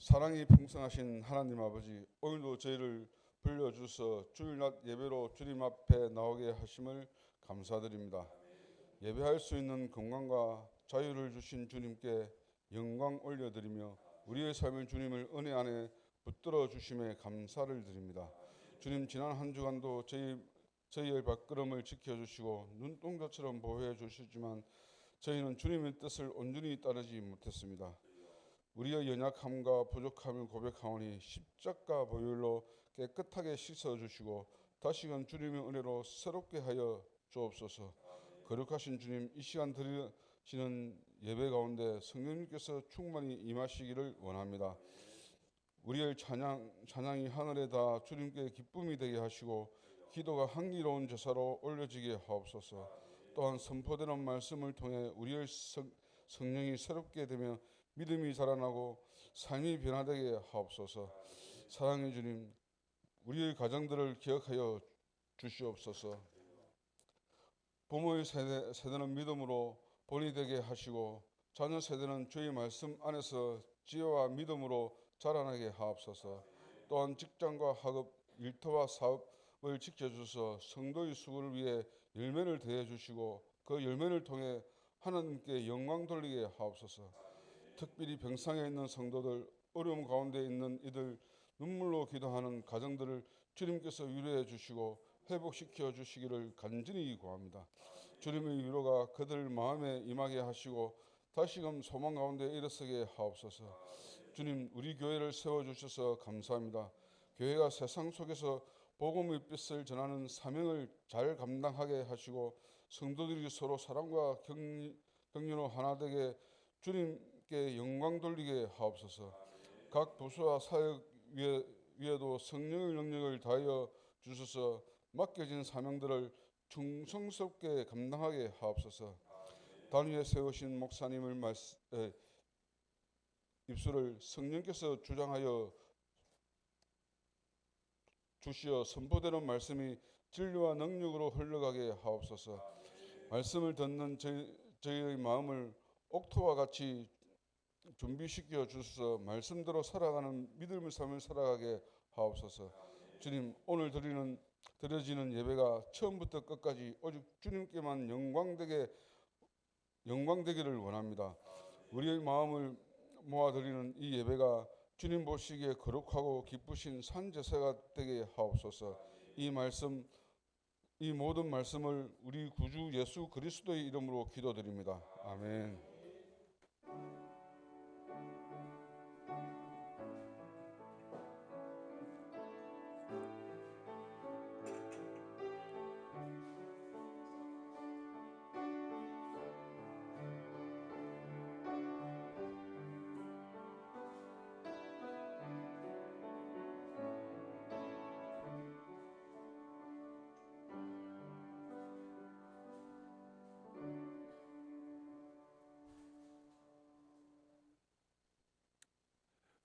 사랑이 풍성하신 하나님 아버지, 오늘도 저희를 불러주셔서 주일낮 예배로 주님 앞에 나오게 하심을 감사드립니다. 예배할 수 있는 건강과 자유를 주신 주님께 영광 올려드리며 우리의 삶을 주님을 은혜 안에 붙들어 주심에 감사를 드립니다. 주님, 지난 한 주간도 저희의 발걸음을 지켜주시고 눈동자처럼 보호해 주시지만 저희는 주님의 뜻을 온전히 따르지 못했습니다. 우리의 연약함과 부족함을 고백하오니 십자가 보혈로 깨끗하게 씻어주시고 다시금 주님의 은혜로 새롭게 하여 주옵소서. 거룩하신 주님, 이 시간 드리시는 예배 가운데 성령님께서 충만히 임하시기를 원합니다. 우리의 찬양이 하늘에 다 주님께 기쁨이 되게 하시고 기도가 향기로운 제사로 올려지게 하옵소서. 또한 선포되는 말씀을 통해 우리의 성령이 새롭게 되며 믿음이 자라나고 삶이 변화되게 하옵소서. 사랑의 주님, 우리의 가정들을 기억하여 주시옵소서. 부모의 세대는 믿음으로 본이 되게 하시고 자녀 세대는 주의 말씀 안에서 지혜와 믿음으로 자라나게 하옵소서. 또한 직장과 학업, 일터와 사업을 지켜주셔서 성도의 수고를 위해 열매를 더해 주시고 그 열매를 통해 하나님께 영광 돌리게 하옵소서. 특별히 병상에 있는 성도들, 어려움 가운데 있는 이들, 눈물로 기도하는 가정들을 주님께서 위로해 주시고 회복시켜 주시기를 간절히 구합니다. 주님의 위로가 그들 마음에 임하게 하시고 다시금 소망 가운데 일어서게 하옵소서. 주님, 우리 교회를 세워주셔서 감사합니다. 교회가 세상 속에서 복음의 빛을 전하는 사명을 잘 감당하게 하시고 성도들이 서로 사랑과 격려로 하나 되게 주님께 영광 돌리게 하옵소서. 각 부서와 사역 위에도 성령의 능력을 다하여 주셔서 맡겨진 사명들을 충성스럽게 감당하게 하옵소서. 단위에 세우신 목사님을 입술을 성령께서 주장하여 주시어 선포되는 말씀이 진리와 능력으로 흘러가게 하옵소서. 말씀을 듣는 저희의 마음을 옥토와 같이 준비시켜 주셔서 말씀대로 살아가는 믿음의 삶을 살아가게 하옵소서. 주님, 오늘 드려지는 예배가 처음부터 끝까지 오직 주님께만 영광되기를 원합니다. 우리의 마음을 모아드리는 이 예배가 주님 보시기에 거룩하고 기쁘신 산제사가 되게 하옵소서. 이 모든 말씀을 우리 구주 예수 그리스도의 이름으로 기도드립니다. 아멘.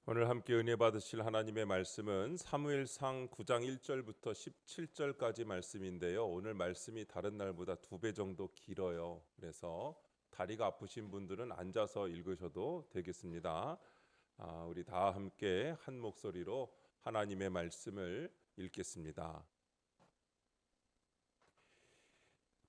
오늘 함께 은혜 받으실 하나님의 말씀은 사무엘상 9장 1절부터 17절까지 말씀인데요. 오늘 말씀이 다른 날보다 2배 정도 길어요. 그래서 다리가 아프신 분들은 앉아서 읽으셔도 되겠습니다. 우리 다 함께 한 목소리로 하나님의 말씀을 읽겠습니다.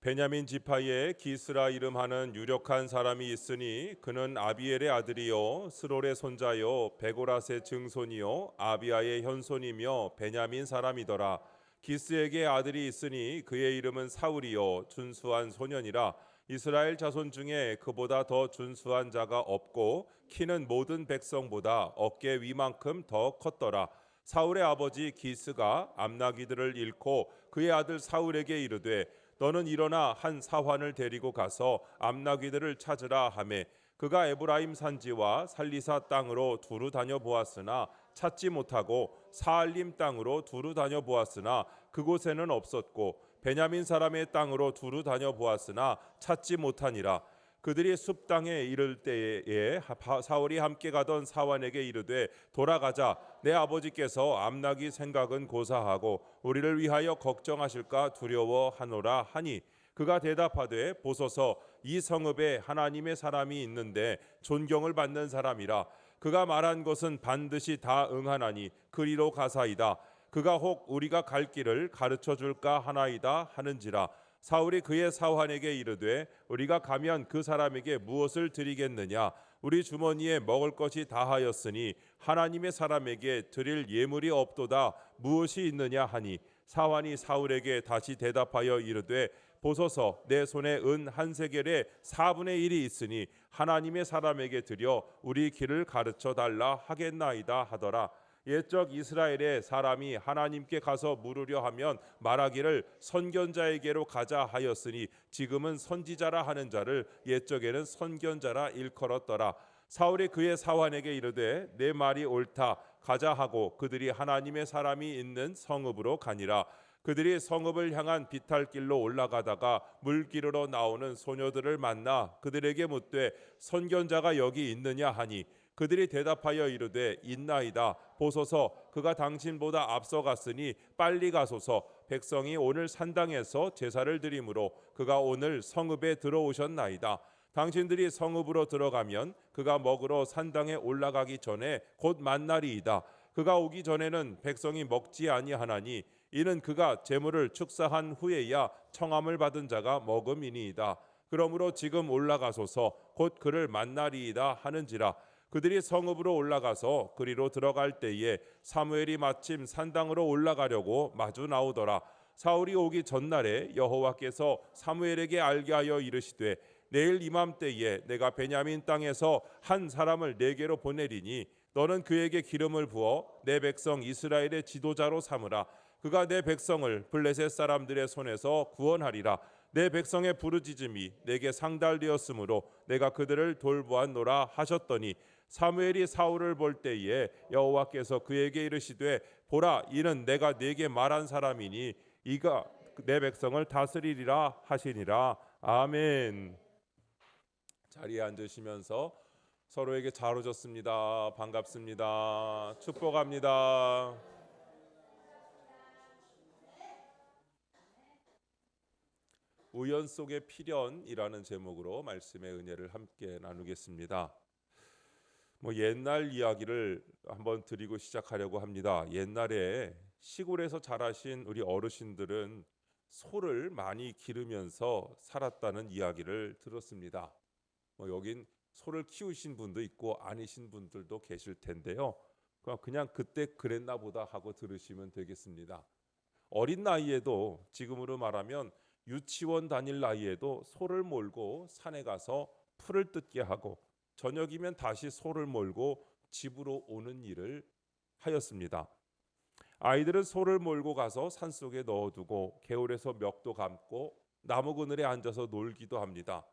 베냐민 지파에 기스라 이름하는 유력한 사람이 있으니 그는 아비엘의 아들이요 스롤의 손자요 베고라스의 증손이요 아비아의 현손이며 베냐민 사람이더라. 기스에게 아들이 있으니 그의 이름은 사울이요 준수한 소년이라. 이스라엘 자손 중에 그보다 더 준수한 자가 없고 키는 모든 백성보다 어깨 위만큼 더 컸더라. 사울의 아버지 기스가 암나기들을 잃고 그의 아들 사울에게 이르되 너는 일어나 한 사환을 데리고 가서 암나귀들을 찾으라 하매 그가 에브라임 산지와 살리사 땅으로 두루 다녀보았으나 찾지 못하고 사알림 땅으로 두루 다녀보았으나 그곳에는 없었고 베냐민 사람의 땅으로 두루 다녀보았으나 찾지 못하니라. 그들이 숲 땅에 이를 때에 사울이 함께 가던 사환에게 이르되 돌아가자. 내 아버지께서 암나기 생각은 고사하고 우리를 위하여 걱정하실까 두려워하노라 하니 그가 대답하되 보소서 이 성읍에 하나님의 사람이 있는데 존경을 받는 사람이라. 그가 말한 것은 반드시 다 응하나니 그리로 가사이다. 그가 혹 우리가 갈 길을 가르쳐 줄까 하나이다 하는지라. 사울이 그의 사환에게 이르되 우리가 가면 그 사람에게 무엇을 드리겠느냐? 우리 주머니에 먹을 것이 다하였으니 하나님의 사람에게 드릴 예물이 없도다. 무엇이 있느냐 하니 사환이 사울에게 다시 대답하여 이르되 보소서 내 손에 은 한 세겔의 4분의 1이 있으니 하나님의 사람에게 드려 우리 길을 가르쳐 달라 하겠나이다 하더라. 옛적 이스라엘의 사람이 하나님께 가서 물으려 하면 말하기를 선견자에게로 가자 하였으니 지금은 선지자라 하는 자를 옛적에는 선견자라 일컬었더라. 사울이 그의 사환에게 이르되 내 말이 옳다. 가자 하고 그들이 하나님의 사람이 있는 성읍으로 가니라. 그들이 성읍을 향한 비탈길로 올라가다가 물기르러 나오는 소녀들을 만나 그들에게 묻되 선견자가 여기 있느냐 하니 그들이 대답하여 이르되 있나이다. 보소서 그가 당신보다 앞서갔으니 빨리 가소서. 백성이 오늘 산당에서 제사를 드리므로 그가 오늘 성읍에 들어오셨나이다. 당신들이 성읍으로 들어가면 그가 먹으러 산당에 올라가기 전에 곧 만날이이다. 그가 오기 전에는 백성이 먹지 아니하나니 이는 그가 제물을 축사한 후에야 청함을 받은 자가 먹음이니이다. 그러므로 지금 올라가소서 곧 그를 만나리이다 하는지라. 그들이 성읍으로 올라가서 그리로 들어갈 때에 사무엘이 마침 산당으로 올라가려고 마주 나오더라. 사울이 오기 전날에 여호와께서 사무엘에게 알게 하여 이르시되 내일 이맘때에 내가 베냐민 땅에서 한 사람을 내게로 보내리니 너는 그에게 기름을 부어 내 백성 이스라엘의 지도자로 삼으라. 그가 내 백성을 블레셋 사람들의 손에서 구원하리라. 내 백성의 부르짖음이 내게 상달되었으므로 내가 그들을 돌보았노라 하셨더니 사무엘이 사울을 볼 때에 여호와께서 그에게 이르시되 보라 이는 내가 네게 말한 사람이니 이가 내 백성을 다스리리라 하시니라. 아멘. 자리에 앉으시면서 서로에게 잘 오셨습니다. 반갑습니다. 축복합니다. 우연 속의 필연이라는 제목으로 말씀의 은혜를 함께 나누겠습니다. 옛날 이야기를 한번 드리고 시작하려고 합니다. 옛날에 시골에서 자라신 우리 어르신들은 소를 많이 기르면서 살았다는 이야기를 들었습니다. 여긴 소를 키우신 분도 있고 아니신 분들도 계실 텐데요. 그냥 그때 그랬나 보다 하고 들으시면 되겠습니다. 어린 나이에도 지금으로 말하면 유치원 다닐 나이에도 소를 몰고 산에 가서 풀을 뜯게 하고 저녁이면 다시 소를 몰고 집으로 오는 일을 하였습니다. 아이들은 소를 몰고 가서 산속에 넣어두고 개울에서 멱도 감고 나무 그늘에 앉아서 놀기도 합니다.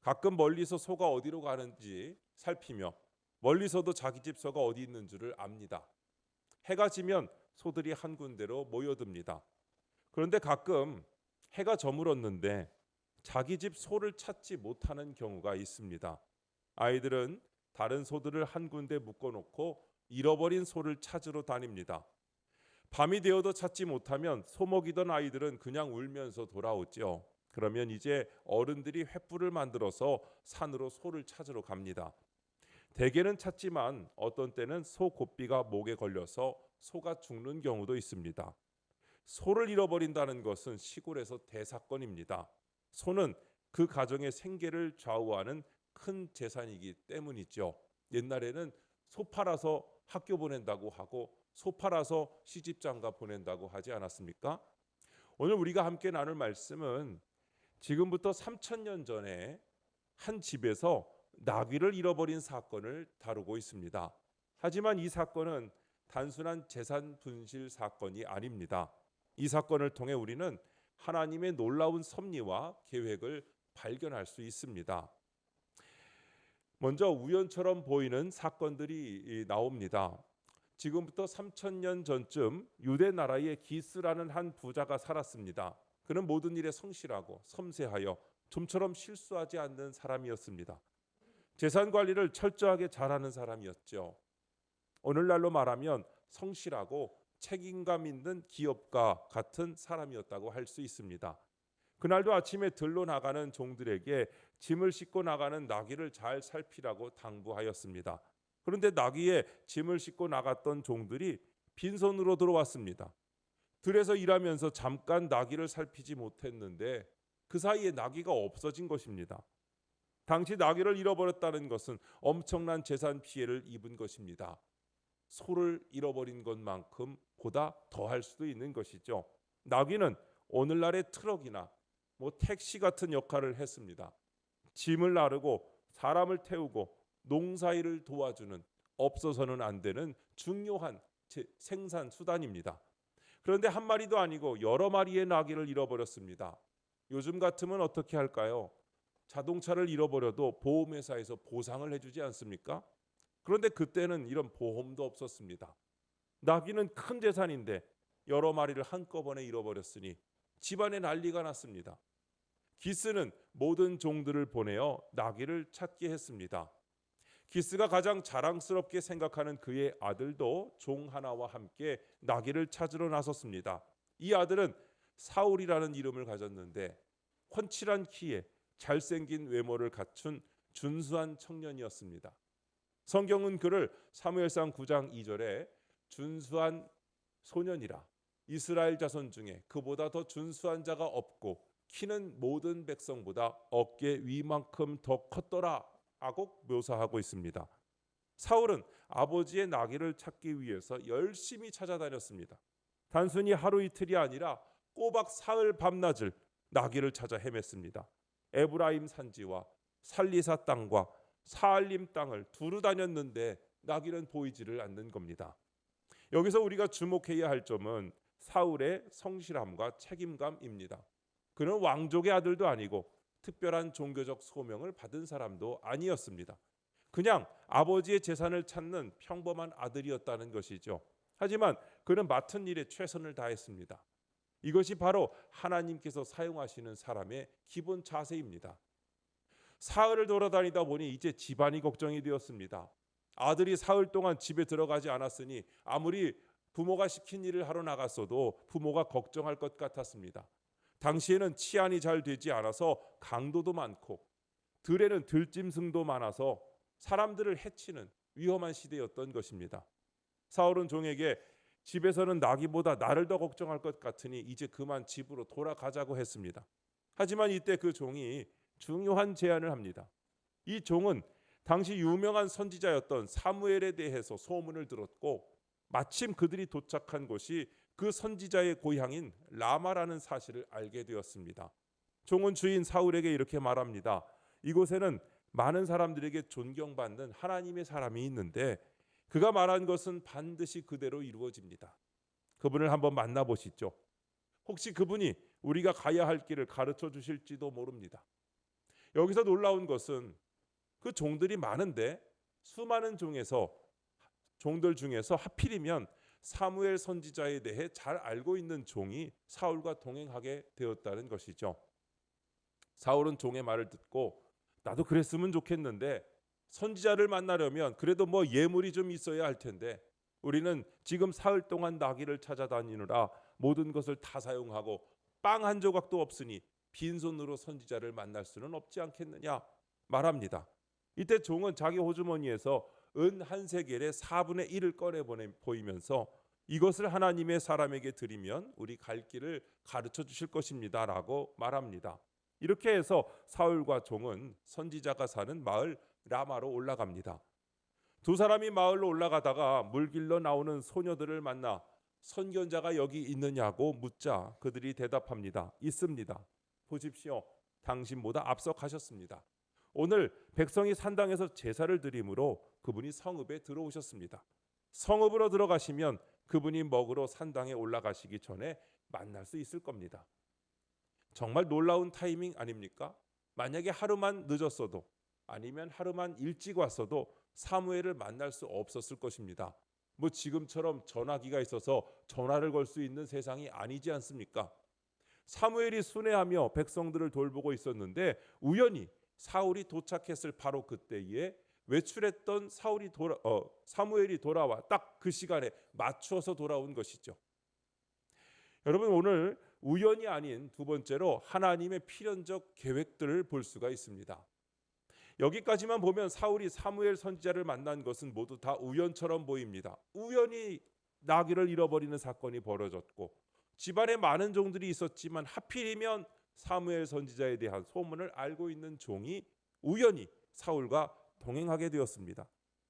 가끔 멀리서 소가 어디로 가는지 살피며 멀리서도 자기 집 소가 어디 있는 줄을 압니다. 해가 지면 소들이 한 군데로 모여듭니다. 그런데 가끔 해가 저물었는데 자기 집 소를 찾지 못하는 경우가 있습니다. 아이들은 다른 소들을 한 군데 묶어놓고 잃어버린 소를 찾으러 다닙니다. 밤이 되어도 찾지 못하면 소 먹이던 아이들은 그냥 울면서 돌아오죠. 그러면 이제 어른들이 횃불을 만들어서 산으로 소를 찾으러 갑니다. 대개는 찾지만 어떤 때는 소 고삐가 목에 걸려서 소가 죽는 경우도 있습니다. 소를 잃어버린다는 것은 시골에서 대사건입니다. 소는 그 가정의 생계를 좌우하는 큰 재산이기 때문이죠. 옛날에는 소 팔아서 학교 보낸다고 하고 소 팔아서 시집장가 보낸다고 하지 않았습니까? 오늘 우리가 함께 나눌 말씀은 지금부터 3000년 전에 한 집에서 나귀를 잃어버린 사건을 다루고 있습니다. 하지만 이 사건은 단순한 재산 분실 사건이 아닙니다. 이 사건을 통해 우리는 하나님의 놀라운 섭리와 계획을 발견할 수 있습니다. 먼저 우연처럼 보이는 사건들이 나옵니다. 지금부터 3000년 전쯤 유대 나라의 기스라는 한 부자가 살았습니다. 그는 모든 일에 성실하고 섬세하여 좀처럼 실수하지 않는 사람이었습니다. 재산 관리를 철저하게 잘하는 사람이었죠. 오늘날로 말하면 성실하고 책임감 있는 기업가 같은 사람이었다고 할 수 있습니다. 그날도 아침에 들러 나가는 종들에게 짐을 싣고 나가는 나귀를 잘 살피라고 당부하였습니다. 그런데 나귀에 짐을 싣고 나갔던 종들이 빈손으로 들어왔습니다. 들에서 일하면서 잠깐 나귀를 살피지 못했는데 그 사이에 나귀가 없어진 것입니다. 당시 나귀를 잃어버렸다는 것은 엄청난 재산 피해를 입은 것입니다. 소를 잃어버린 것만큼 보다 더할 수도 있는 것이죠. 나귀는 오늘날의 트럭이나 택시 같은 역할을 했습니다. 짐을 나르고 사람을 태우고 농사일을 도와주는, 없어서는 안 되는 중요한 생산 수단입니다. 그런데 한 마리도 아니고 여러 마리의 나귀를 잃어버렸습니다. 요즘 같으면 어떻게 할까요? 자동차를 잃어버려도 보험회사에서 보상을 해주지 않습니까? 그런데 그때는 이런 보험도 없었습니다. 나귀는 큰 재산인데 여러 마리를 한꺼번에 잃어버렸으니 집안에 난리가 났습니다. 기스는 모든 종들을 보내어 나귀를 찾게 했습니다. 기스가 가장 자랑스럽게 생각하는 그의 아들도 종 하나와 함께 나귀를 찾으러 나섰습니다. 이 아들은 사울이라는 이름을 가졌는데 훤칠한 키에 잘생긴 외모를 갖춘 준수한 청년이었습니다. 성경은 그를 사무엘상 9장 2절에 준수한 소년이라 이스라엘 자손 중에 그보다 더 준수한 자가 없고 키는 모든 백성보다 어깨 위만큼 더 컸더라 하고 묘사하고 있습니다. 사울은 아버지의 나귀를 찾기 위해서 열심히 찾아다녔습니다. 단순히 하루 이틀이 아니라 꼬박 사흘 밤낮을 나귀를 찾아 헤맸습니다. 에브라임 산지와 살리사 땅과 사알림 땅을 두루 다녔는데 나귀는 보이지를 않는 겁니다. 여기서 우리가 주목해야 할 점은 사울의 성실함과 책임감입니다. 그는 왕족의 아들도 아니고 특별한 종교적 소명을 받은 사람도 아니었습니다. 그냥 아버지의 재산을 찾는 평범한 아들이었다는 것이죠. 하지만 그는 맡은 일에 최선을 다했습니다. 이것이 바로 하나님께서 사용하시는 사람의 기본 자세입니다. 사흘을 돌아다니다 보니 이제 집안이 걱정이 되었습니다. 아들이 사흘 동안 집에 들어가지 않았으니 아무리 부모가 시킨 일을 하러 나갔어도 부모가 걱정할 것 같았습니다. 당시에는 치안이 잘 되지 않아서 강도도 많고 들에는 들짐승도 많아서 사람들을 해치는 위험한 시대였던 것입니다. 사울은 종에게 집에서는 나귀보다 나를 더 걱정할 것 같으니 이제 그만 집으로 돌아가자고 했습니다. 하지만 이때 그 종이 중요한 제안을 합니다. 이 종은 당시 유명한 선지자였던 사무엘에 대해서 소문을 들었고 마침 그들이 도착한 곳이 그 선지자의 고향인 라마라는 사실을 알게 되었습니다. 종은 주인 사울에게 이렇게 말합니다. 이곳에는 많은 사람들에게 존경받는 하나님의 사람이 있는데 그가 말한 것은 반드시 그대로 이루어집니다. 그분을 한번 만나보시죠. 혹시 그분이 우리가 가야 할 길을 가르쳐 주실지도 모릅니다. 여기서 놀라운 것은 그 종들이 많은데 수많은 종들 중에서 하필이면 사무엘 선지자에 대해 잘 알고 있는 종이 사울과 동행하게 되었다는 것이죠. 사울은 종의 말을 듣고 나도 그랬으면 좋겠는데 선지자를 만나려면 그래도 예물이 좀 있어야 할 텐데 우리는 지금 사흘 동안 나귀를 찾아다니느라 모든 것을 다 사용하고 빵 한 조각도 없으니 빈손으로 선지자를 만날 수는 없지 않겠느냐 말합니다. 이때 종은 자기 호주머니에서 은 한 세겔의 4분의 1을 꺼내 보이면서 이것을 하나님의 사람에게 드리면 우리 갈 길을 가르쳐 주실 것입니다 라고 말합니다. 이렇게 해서 사울과 종은 선지자가 사는 마을 라마로 올라갑니다. 두 사람이 마을로 올라가다가 물길로 나오는 소녀들을 만나 선견자가 여기 있느냐고 묻자 그들이 대답합니다. 있습니다. 보십시오. 당신보다 앞서 가셨습니다. 오늘 백성이 산당에서 제사를 드림으로 그분이 성읍에 들어오셨습니다. 성읍으로 들어가시면 그분이 먹으러 산당에 올라가시기 전에 만날 수 있을 겁니다. 정말 놀라운 타이밍 아닙니까? 만약에 하루만 늦었어도 아니면 하루만 일찍 왔어도 사무엘을 만날 수 없었을 것입니다. 지금처럼 전화기가 있어서 전화를 걸 수 있는 세상이 아니지 않습니까? 사무엘이 순회하며 백성들을 돌보고 있었는데 우연히 사울이 도착했을 바로 그때에 외출했던 사무엘이 돌아와 딱 그 시간에 맞추어서 돌아온 것이죠. 여러분 오늘 우연이 아닌 두 번째로 하나님의 필연적 계획들을 볼 수가 있습니다. 여기까지만 보면 사울이 사무엘 선지자를 만난 것은 모두 다 우연처럼 보입니다. 우연히 나귀를 잃어버리는 사건이 벌어졌고 집안에 많은 종들이 있었지만 하필이면 사무엘 선지자에 대한 소문을 알고 있는 종이 우연히 사울과 동행하게 되었습니다.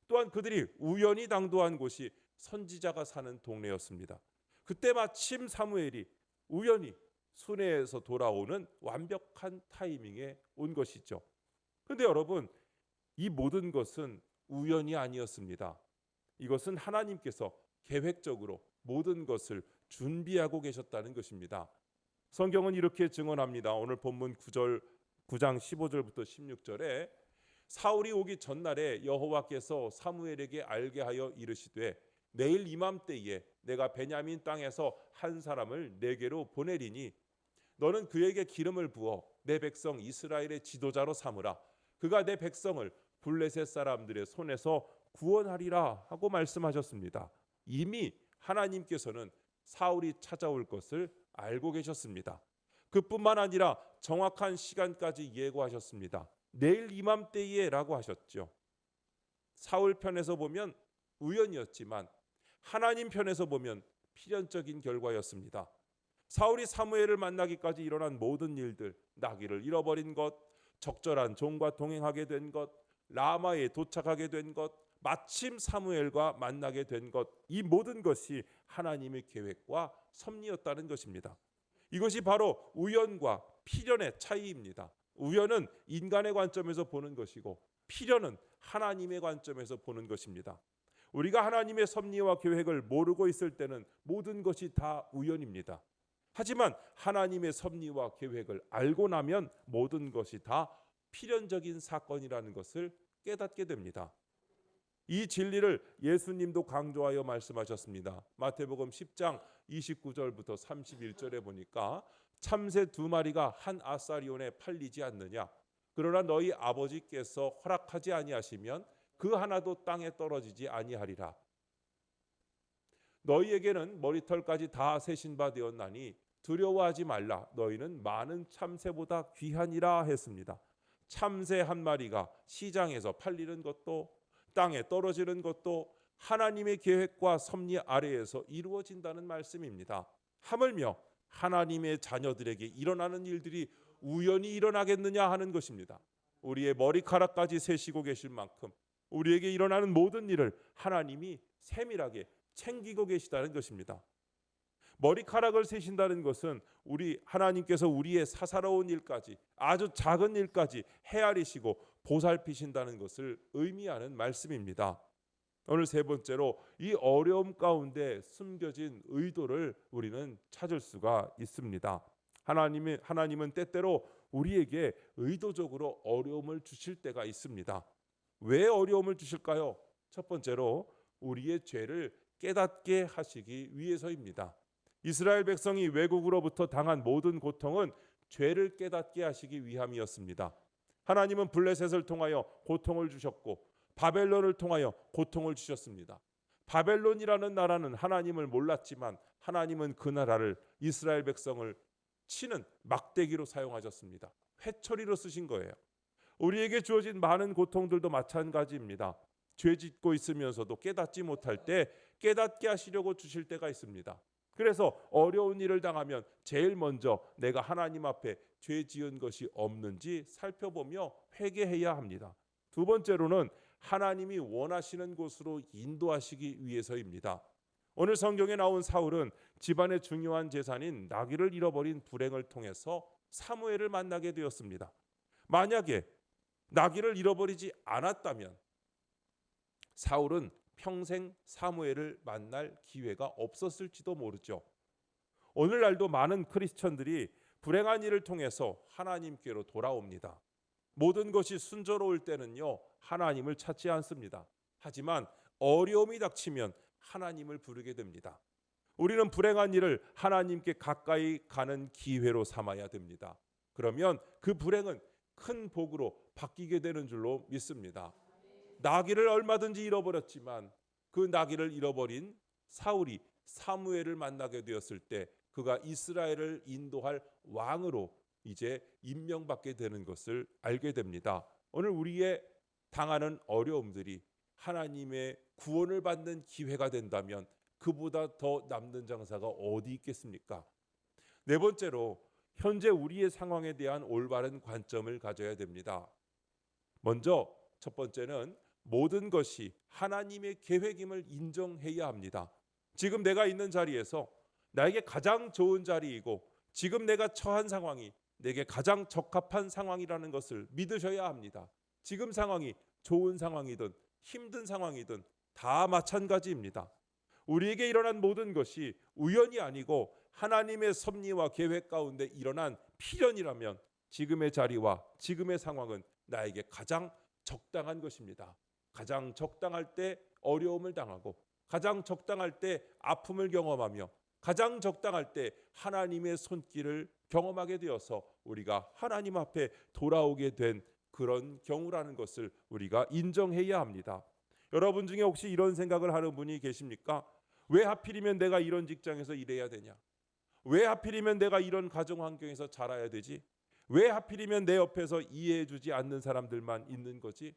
또한 그들이 우연히 당도한 곳이 선지자가 사는 동네였습니다. 그때 마침 사무엘이 우연히 순회에서 돌아오는 완벽한 타이밍에 온 것이죠. 그런데 여러분, 이 모든 것은 우연이 아니었습니다. 이것은 하나님께서 계획적으로 모든 것을 준비하고 계셨다는 것입니다. 성경은 이렇게 증언합니다. 오늘 본문 9장 15절부터 16절에 사울이 오기 전날에 여호와께서 사무엘에게 알게 하여 이르시되 내일 이맘때에 내가 베냐민 땅에서 한 사람을 내게로 보내리니 너는 그에게 기름을 부어 내 백성 이스라엘의 지도자로 삼으라. 그가 내 백성을 블레셋 사람들의 손에서 구원하리라 하고 말씀하셨습니다. 이미 하나님께서는 사울이 찾아올 것을 알고 계셨습니다. 그뿐만 아니라 정확한 시간까지 예고하셨습니다. 내일 이맘때에 라고 하셨죠. 사울 편에서 보면 우연이었지만 하나님 편에서 보면 필연적인 결과였습니다. 사울이 사무엘을 만나기까지 일어난 모든 일들, 나귀를 잃어버린 것, 적절한 종과 동행하게 된 것, 라마에 도착하게 된 것, 마침 사무엘과 만나게 된 것, 이 모든 것이 하나님의 계획과 섭리였다는 것입니다. 이것이 바로 우연과 필연의 차이입니다. 우연은 인간의 관점에서 보는 것이고 필연은 하나님의 관점에서 보는 것입니다. 우리가 하나님의 섭리와 계획을 모르고 있을 때는 모든 것이 다 우연입니다. 하지만 하나님의 섭리와 계획을 알고 나면 모든 것이 다 필연적인 사건이라는 것을 깨닫게 됩니다. 이 진리를 예수님도 강조하여 말씀하셨습니다. 마태복음 10장 29절부터 31절에 보니까 참새 2마리가 한 아사리온에 팔리지 않느냐. 그러나 너희 아버지께서 허락하지 아니하시면 그 하나도 땅에 떨어지지 아니하리라. 너희에게는 머리털까지 다 세신 바 되었나니 두려워하지 말라. 너희는 많은 참새보다 귀하니라 했습니다. 참새 한 마리가 시장에서 팔리는 것도 땅에 떨어지는 것도 하나님의 계획과 섭리 아래에서 이루어진다는 말씀입니다. 하물며 하나님의 자녀들에게 일어나는 일들이 우연히 일어나겠느냐 하는 것입니다. 우리의 머리카락까지 세시고 계실 만큼 우리에게 일어나는 모든 일을 하나님이 세밀하게 챙기고 계시다는 것입니다. 머리카락을 세신다는 것은 하나님께서 우리의 사사로운 일까지, 아주 작은 일까지 헤아리시고 보살피신다는 것을 의미하는 말씀입니다. 오늘 세 번째로 이 어려움 가운데 숨겨진 의도를 우리는 찾을 수가 있습니다. 하나님은 때때로 우리에게 의도적으로 어려움을 주실 때가 있습니다. 왜 어려움을 주실까요? 첫 번째로 우리의 죄를 깨닫게 하시기 위해서입니다. 이스라엘 백성이 외국으로부터 당한 모든 고통은 죄를 깨닫게 하시기 위함이었습니다. 하나님은 블레셋을 통하여 고통을 주셨고 바벨론을 통하여 고통을 주셨습니다. 바벨론이라는 나라는 하나님을 몰랐지만 하나님은 그 나라를 이스라엘 백성을 치는 막대기로 사용하셨습니다. 회초리로 쓰신 거예요. 우리에게 주어진 많은 고통들도 마찬가지입니다. 죄 짓고 있으면서도 깨닫지 못할 때 깨닫게 하시려고 주실 때가 있습니다. 그래서 어려운 일을 당하면 제일 먼저 내가 하나님 앞에 죄 지은 것이 없는지 살펴보며 회개해야 합니다. 두 번째로는 하나님이 원하시는 곳으로 인도하시기 위해서입니다. 오늘 성경에 나온 사울은 집안의 중요한 재산인 나귀를 잃어버린 불행을 통해서 사무엘을 만나게 되었습니다. 만약에 나귀를 잃어버리지 않았다면 사울은 평생 사무엘을 만날 기회가 없었을지도 모르죠. 오늘날도 많은 크리스천들이 불행한 일을 통해서 하나님께로 돌아옵니다. 모든 것이 순조로울 때는요, 하나님을 찾지 않습니다. 하지만 어려움이 닥치면 하나님을 부르게 됩니다. 우리는 불행한 일을 하나님께 가까이 가는 기회로 삼아야 됩니다. 그러면 그 불행은 큰 복으로 바뀌게 되는 줄로 믿습니다. 나귀를 얼마든지 잃어버렸지만 그 나귀를 잃어버린 사울이 사무엘을 만나게 되었을 때 그가 이스라엘을 인도할 왕으로 이제 임명받게 되는 것을 알게 됩니다. 오늘 우리의 당하는 어려움들이 하나님의 구원을 받는 기회가 된다면 그보다 더 남는 장사가 어디 있겠습니까? 네 번째로 현재 우리의 상황에 대한 올바른 관점을 가져야 됩니다. 먼저 첫 번째는 모든 것이 하나님의 계획임을 인정해야 합니다. 지금 내가 있는 자리에서 나에게 가장 좋은 자리이고 지금 내가 처한 상황이 내게 가장 적합한 상황이라는 것을 믿으셔야 합니다. 지금 상황이 좋은 상황이든 힘든 상황이든 다 마찬가지입니다. 우리에게 일어난 모든 것이 우연이 아니고 하나님의 섭리와 계획 가운데 일어난 필연이라면 지금의 자리와 지금의 상황은 나에게 가장 적당한 것입니다. 가장 적당할 때 어려움을 당하고 가장 적당할 때 아픔을 경험하며 가장 적당할 때 하나님의 손길을 경험하게 되어서 우리가 하나님 앞에 돌아오게 된 그런 경우라는 것을 우리가 인정해야 합니다. 여러분 중에 혹시 이런 생각을 하는 분이 계십니까? 왜 하필이면 내가 이런 직장에서 일해야 되냐? 왜 하필이면 내가 이런 가정 환경에서 자라야 되지? 왜 하필이면 내 옆에서 이해해 주지 않는 사람들만 있는 거지?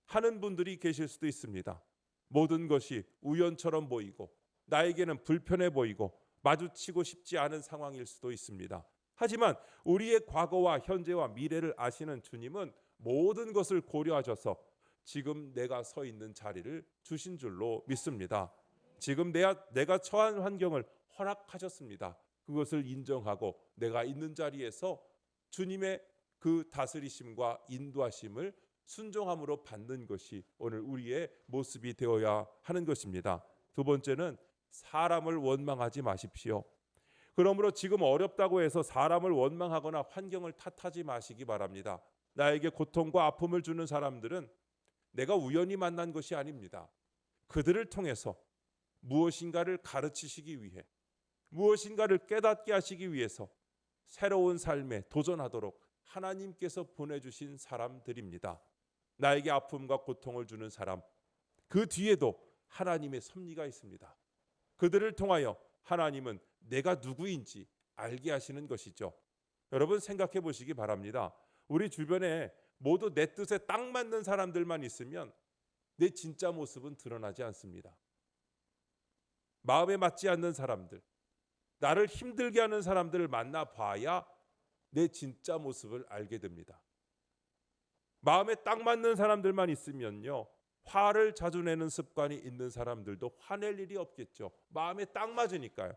하는 분들이 계실 수도 있습니다. 모든 것이 우연처럼 보이고 나에게는 불편해 보이고 마주치고 싶지 않은 상황일 수도 있습니다. 하지만 우리의 과거와 현재와 미래를 아시는 주님은 모든 것을 고려하셔서 지금 내가 서 있는 자리를 주신 줄로 믿습니다. 지금 내가 처한 환경을 허락하셨습니다. 그것을 인정하고 내가 있는 자리에서 주님의 그 다스리심과 인도하심을 순종함으로 받는 것이 오늘 우리의 모습이 되어야 하는 것입니다. 두 번째는 사람을 원망하지 마십시오. 그러므로 지금 어렵다고 해서 사람을 원망하거나 환경을 탓하지 마시기 바랍니다. 나에게 고통과 아픔을 주는 사람들은 내가 우연히 만난 것이 아닙니다. 그들을 통해서 무엇인가를 가르치시기 위해 무엇인가를 깨닫게 하시기 위해서 새로운 삶에 도전하도록 하나님께서 보내주신 사람들입니다. 나에게 아픔과 고통을 주는 사람, 그 뒤에도 하나님의 섭리가 있습니다. 그들을 통하여 하나님은 내가 누구인지 알게 하시는 것이죠. 여러분 생각해 보시기 바랍니다. 우리 주변에 모두 내 뜻에 딱 맞는 사람들만 있으면 내 진짜 모습은 드러나지 않습니다. 마음에 맞지 않는 사람들, 나를 힘들게 하는 사람들을 만나봐야 내 진짜 모습을 알게 됩니다. 마음에 딱 맞는 사람들만 있으면요, 화를 자주 내는 습관이 있는 사람들도 화낼 일이 없겠죠. 마음에 딱 맞으니까요.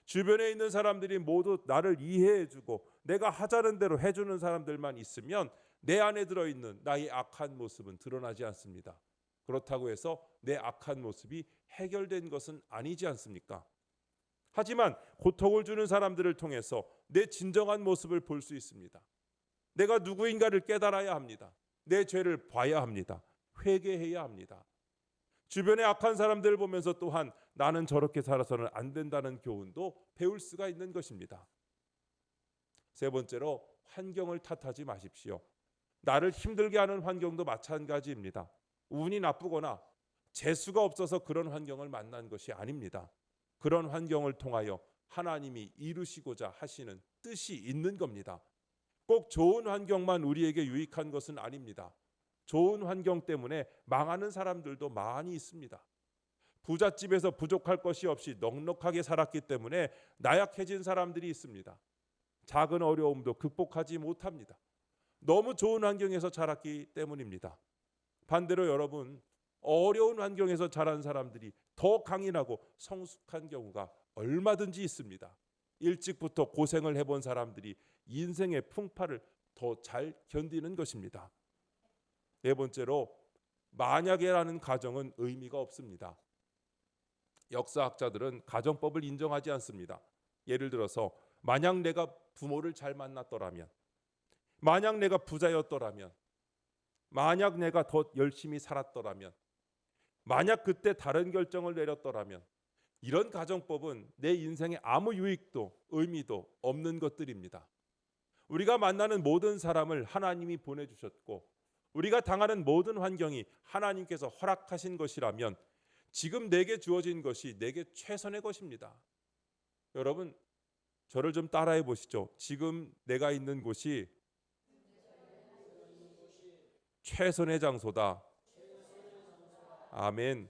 주변에 있는 사람들이 모두 나를 이해해주고 내가 하자는 대로 해주는 사람들만 있으면 내 안에 들어있는 나의 악한 모습은 드러나지 않습니다. 그렇다고 해서 내 악한 모습이 해결된 것은 아니지 않습니까? 하지만 고통을 주는 사람들을 통해서 내 진정한 모습을 볼 수 있습니다. 내가 누구인가를 깨달아야 합니다. 내 죄를 봐야 합니다. 회개해야 합니다. 주변의 악한 사람들을 보면서 또한 나는 저렇게 살아서는 안 된다는 교훈도 배울 수가 있는 것입니다. 세 번째로 환경을 탓하지 마십시오. 나를 힘들게 하는 환경도 마찬가지입니다. 운이 나쁘거나 재수가 없어서 그런 환경을 만난 것이 아닙니다. 그런 환경을 통하여 하나님이 이루시고자 하시는 뜻이 있는 겁니다. 꼭 좋은 환경만 우리에게 유익한 것은 아닙니다. 좋은 환경 때문에 망하는 사람들도 많이 있습니다. 부잣집에서 부족할 것이 없이 넉넉하게 살았기 때문에 나약해진 사람들이 있습니다. 작은 어려움도 극복하지 못합니다. 너무 좋은 환경에서 자랐기 때문입니다. 반대로 여러분, 어려운 환경에서 자란 사람들이 더 강인하고 성숙한 경우가 얼마든지 있습니다. 일찍부터 고생을 해본 사람들이 인생의 풍파를 더 잘 견디는 것입니다. 네 번째로, 만약에라는 가정은 의미가 없습니다. 역사학자들은 가정법을 인정하지 않습니다. 예를 들어서 만약 내가 부모를 잘 만났더라면, 만약 내가 부자였더라면, 만약 내가 더 열심히 살았더라면, 만약 그때 다른 결정을 내렸더라면, 이런 가정법은 내 인생에 아무 유익도 의미도 없는 것들입니다. 우리가 만나는 모든 사람을 하나님이 보내주셨고 우리가 당하는 모든 환경이 하나님께서 허락하신 것이라면 지금 내게 주어진 것이 내게 최선의 것입니다. 여러분, 저를 좀 따라해 보시죠. 지금 내가 있는 곳이 최선의 장소다. 아멘.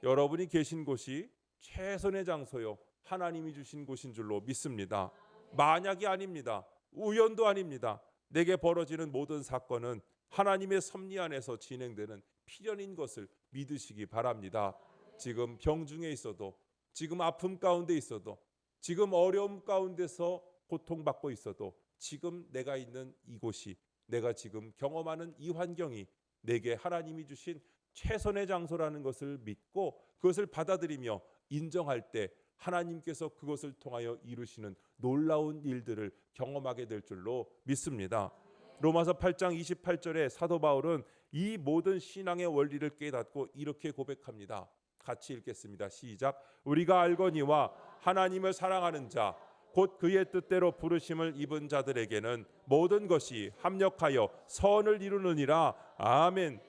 여러분이 계신 곳이 최선의 장소요, 하나님이 주신 곳인 줄로 믿습니다. 만약이 아닙니다. 우연도 아닙니다. 내게 벌어지는 모든 사건은 하나님의 섭리 안에서 진행되는 필연인 것을 믿으시기 바랍니다. 지금 병중에 있어도, 지금 아픔 가운데 있어도, 지금 어려움 가운데서 고통받고 있어도, 지금 내가 있는 이곳이, 내가 지금 경험하는 이 환경이 내게 하나님이 주신 최선의 장소라는 것을 믿고 그것을 받아들이며 인정할 때 하나님께서 그것을 통하여 이루시는 놀라운 일들을 경험하게 될 줄로 믿습니다. 로마서 8장 28절에 사도 바울은 이 모든 신앙의 원리를 깨닫고 이렇게 고백합니다. 같이 읽겠습니다. 시작. 우리가 알거니와 하나님을 사랑하는 자 곧 그의 뜻대로 부르심을 입은 자들에게는 모든 것이 합력하여 선을 이루느니라. 아멘.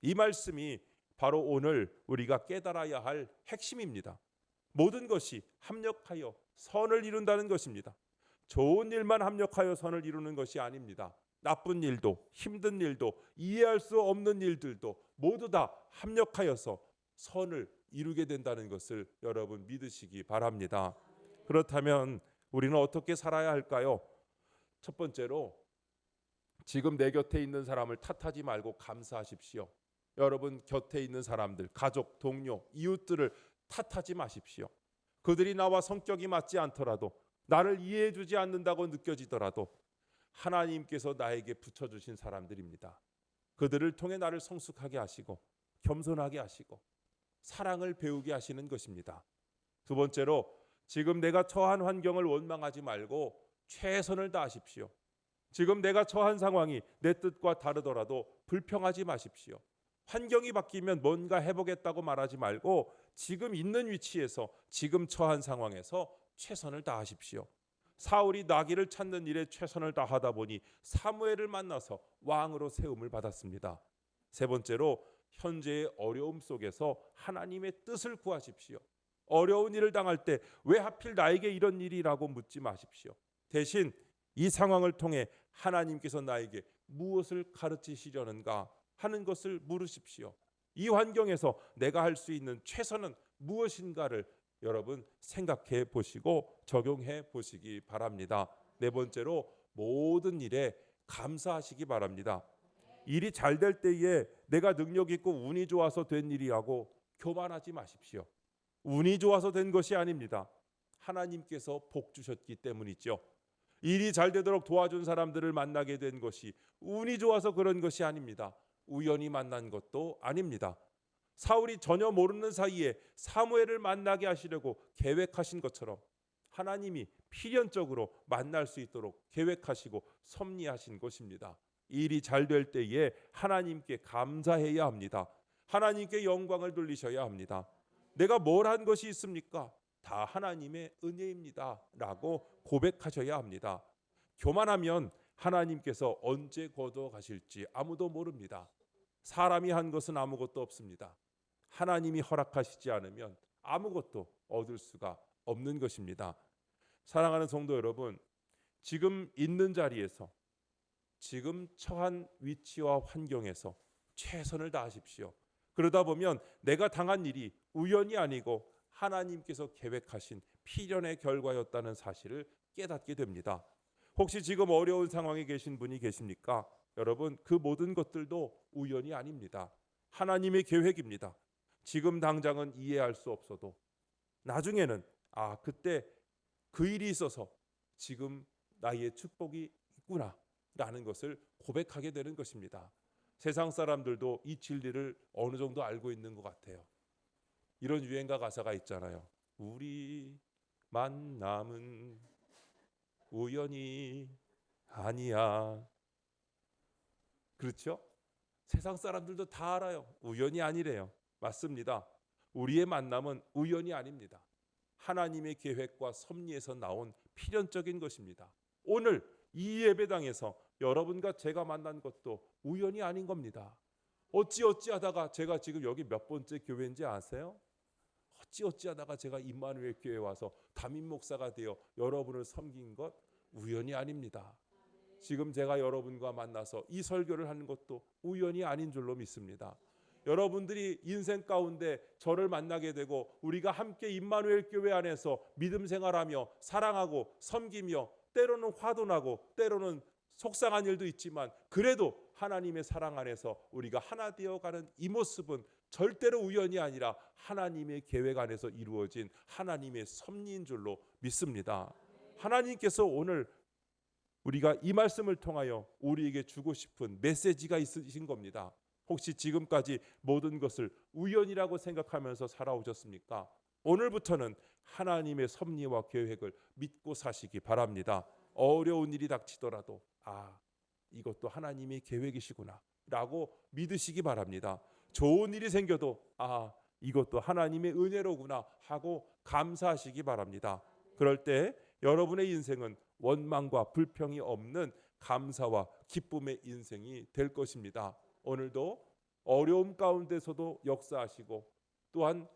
이 말씀이 바로 오늘 우리가 깨달아야 할 핵심입니다. 모든 것이 합력하여 선을 이룬다는 것입니다. 좋은 일만 합력하여 선을 이루는 것이 아닙니다. 나쁜 일도, 힘든 일도, 이해할 수 없는 일들도 모두 다 합력하여서 선을 이루게 된다는 것을 여러분 믿으시기 바랍니다. 그렇다면 우리는 어떻게 살아야 할까요? 첫 번째로 지금 내 곁에 있는 사람을 탓하지 말고 감사하십시오. 여러분 곁에 있는 사람들, 가족, 동료, 이웃들을 탓하지 마십시오. 그들이 나와 성격이 맞지 않더라도, 나를 이해해 주지 않는다고 느껴지더라도 하나님께서 나에게 붙여주신 사람들입니다. 그들을 통해 나를 성숙하게 하시고 겸손하게 하시고 사랑을 배우게 하시는 것입니다. 두 번째로 지금 내가 처한 환경을 원망하지 말고 최선을 다하십시오. 지금 내가 처한 상황이 내 뜻과 다르더라도 불평하지 마십시오. 환경이 바뀌면 뭔가 해보겠다고 말하지 말고 지금 있는 위치에서, 지금 처한 상황에서 최선을 다하십시오. 사울이 나귀를 찾는 일에 최선을 다하다 보니 사무엘을 만나서 왕으로 세움을 받았습니다. 세 번째로 현재의 어려움 속에서 하나님의 뜻을 구하십시오. 어려운 일을 당할 때 왜 하필 나에게 이런 일이라고 묻지 마십시오. 대신 이 상황을 통해 하나님께서 나에게 무엇을 가르치시려는가 하는 것을 물으십시오. 이 환경에서 내가 할 수 있는 최선은 무엇인가를 여러분 생각해 보시고 적용해 보시기 바랍니다. 네 번째로 모든 일에 감사하시기 바랍니다. 일이 잘 될 때에 내가 능력 있고 운이 좋아서 된 일이라고 교만하지 마십시오. 운이 좋아서 된 것이 아닙니다. 하나님께서 복 주셨기 때문이죠. 일이 잘 되도록 도와준 사람들을 만나게 된 것이 운이 좋아서 그런 것이 아닙니다. 우연히 만난 것도 아닙니다. 사울이 전혀 모르는 사이에 사무엘을 만나게 하시려고 계획하신 것처럼 하나님이 필연적으로 만날 수 있도록 계획하시고 섭리하신 것입니다. 일이 잘 될 때에 하나님께 감사해야 합니다. 하나님께 영광을 돌리셔야 합니다. 내가 뭘 한 것이 있습니까? 다 하나님의 은혜입니다 라고 고백하셔야 합니다. 교만하면 하나님께서 언제 거둬 가실지 아무도 모릅니다. 사람이 한 것은 아무것도 없습니다. 하나님이 허락하시지 않으면 아무것도 얻을 수가 없는 것입니다. 사랑하는 성도 여러분, 지금 있는 자리에서, 지금 처한 위치와 환경에서 최선을 다하십시오. 그러다 보면 내가 당한 일이 우연이 아니고 하나님께서 계획하신 필연의 결과였다는 사실을 깨닫게 됩니다. 혹시 지금 어려운 상황에 계신 분이 계십니까? 여러분, 그 모든 것들도 우연이 아닙니다. 하나님의 계획입니다. 지금 당장은 이해할 수 없어도 나중에는 그때 그 일이 있어서 지금 나의 축복이 있구나 라는 것을 고백하게 되는 것입니다. 세상 사람들도 이 진리를 어느 정도 알고 있는 것 같아요. 이런 유행가 가사가 있잖아요. 우리 만남은 우연이 아니야. 그렇죠? 세상 사람들도 다 알아요. 우연이 아니래요. 맞습니다. 우리의 만남은 우연이 아닙니다. 하나님의 계획과 섭리에서 나온 필연적인 것입니다. 오늘 이 예배당에서 여러분과 제가 만난 것도 우연이 아닌 겁니다. 어찌하다가 제가 지금 여기 몇 번째 교회인지 아세요? 어찌하다가 제가 임마누엘 교회에 와서 담임 목사가 되어 여러분을 섬긴 것 우연이 아닙니다. 지금 제가 여러분과 만나서 이 설교를 하는 것도 우연이 아닌 줄로 믿습니다. 여러분들이 인생 가운데 저를 만나게 되고 우리가 함께 임마누엘 교회 안에서 믿음 생활하며 사랑하고 섬기며 때로는 화도 나고 때로는 속상한 일도 있지만 그래도 하나님의 사랑 안에서 우리가 하나 되어가는 이 모습은 절대로 우연이 아니라 하나님의 계획 안에서 이루어진 하나님의 섭리인 줄로 믿습니다. 하나님께서 오늘 우리가 이 말씀을 통하여 우리에게 주고 싶은 메시지가 있으신 겁니다. 혹시 지금까지 모든 것을 우연이라고 생각하면서 살아오셨습니까? 오늘부터는 하나님의 섭리와 계획을 믿고 사시기 바랍니다. 어려운 일이 닥치더라도 이것도 하나님의 계획이시구나 라고 믿으시기 바랍니다. 좋은 일이 생겨도 이것도 하나님의 은혜로구나 하고 감사하시기 바랍니다. 그럴 때 여러분의 인생은 원망과 불평이 없는 감사와 기쁨의 인생이 될 것입니다. 오늘도 어려움 가운데서도 역사하시고 또한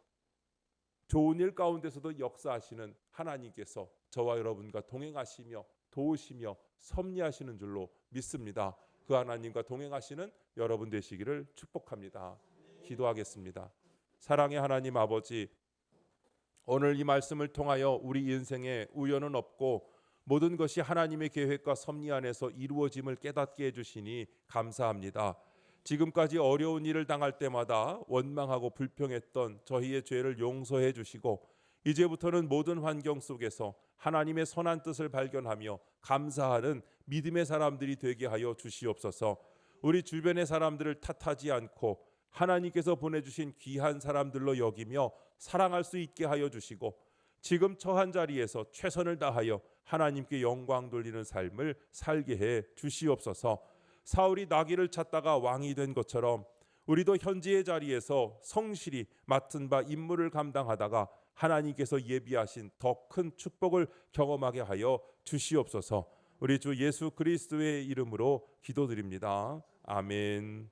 좋은 일 가운데서도 역사하시는 하나님께서 저와 여러분과 동행하시며 도우시며 섭리하시는 줄로 믿습니다. 그 하나님과 동행하시는 여러분 되시기를 축복합니다. 기도하겠습니다. 사랑의 하나님 아버지, 오늘 이 말씀을 통하여 우리 인생에 우연은 없고 모든 것이 하나님의 계획과 섭리 안에서 이루어짐을 깨닫게 해주시니 감사합니다. 지금까지 어려운 일을 당할 때마다 원망하고 불평했던 저희의 죄를 용서해 주시고 이제부터는 모든 환경 속에서 하나님의 선한 뜻을 발견하며 감사하는 믿음의 사람들이 되게 하여 주시옵소서. 우리 주변의 사람들을 탓하지 않고 하나님께서 보내주신 귀한 사람들로 여기며 사랑할 수 있게 하여 주시고 지금 처한 자리에서 최선을 다하여 하나님께 영광 돌리는 삶을 살게 해 주시옵소서. 사울이 나귀를 찾다가 왕이 된 것처럼 우리도 현재의 자리에서 성실히 맡은 바 임무를 감당하다가 하나님께서 예비하신 더 큰 축복을 경험하게 하여 주시옵소서. 우리 주 예수 그리스도의 이름으로 기도드립니다. 아멘.